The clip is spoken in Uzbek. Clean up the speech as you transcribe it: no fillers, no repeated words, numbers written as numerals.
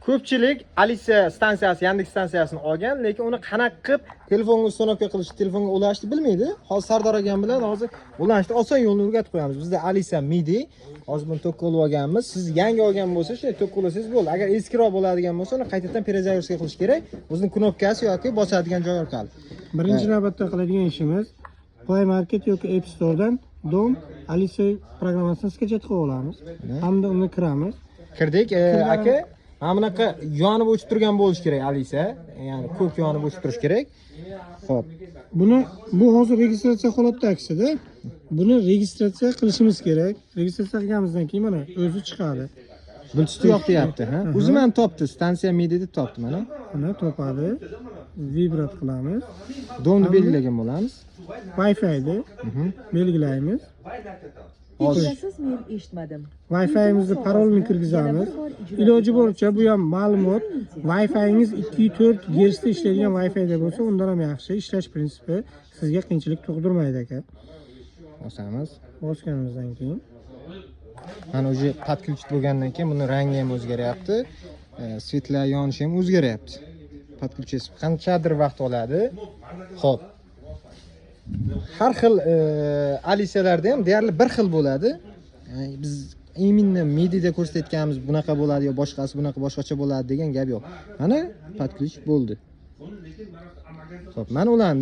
Ko'pchilik Alisa stansiyasi, Yandex stansiyasini olgan, lekin uni qanaqa qilib telefonga uстановка qilish, telefonga ulashni bilmaydi. Hozir Sardor akam bilan hozir ulashni oson yo'lini o'rgatib qo'yamiz. Bizda Alisa Midi, hozir buni tokka olib olganmiz. Siz yangi olgan bo'lsa, shunday tokka olasangiz bo'ldi. Agar eskiroq bo'ladigan bo'lsa, uni qaytadan перезагрузка qilish kerak. O'zining knopkasi yoki bosadigan joyi orqali. Birinchi navbatda qiladigan ishimiz Play Market yoki App Store'dan DOM Alisa programmasini sketch qilib olamiz. Hamda uni kiramiz. Kirdik, aka. Mana bunaqa yonib o'chib turgan bo'lish kerak Alisa. Ya'ni ko'k yonib o'chib turish kerak. Xo'p. Bu hozir registratsiya holatda aksida. Buni registratsiya qilishimiz kerak. Registratsiya qilganimizdan keyin mana o'zi chiqadi. Bluetooth yo'q deyapti, ha? O'zi ham topdi, stansiya Midi deb topdi mana. Mana topadi. Vibrat qilamiz. Domni belgilagan bo'lamiz. Wi-Fi'ni belgilaymiz. Kechasiz men eshitmadim. Wi-Fi'mizni parolni kirgizamiz. Iloji boricha bu ham ma'lumot. Wi-Fi'ingiz 2.4 GHz ishlaydigan Wi-Fi'da bo'lsa, undan ham yaxshi. Ishlash prinsipi sizga qiyinchilik tug'dirmaydi aka. Bosamiz. Bosganimizdan keyin Mana o'zi подключить bo'lgandan keyin buni rangi ham o'zgaryapti. Svetlar yonishi ham o'zgaryapti. Подключить qanchadir vaqt oladi. Xo'p. Har xil Alisalarda ham deyarli bir xil bo'ladi. Biz именно Midida ko'rsatganimiz bunaqa bo'ladi yo boshqasi bunaqa boshqacha bo'ladi degan gap yo'q. Mana подключить bo'ldi. Xo'p, mana ularni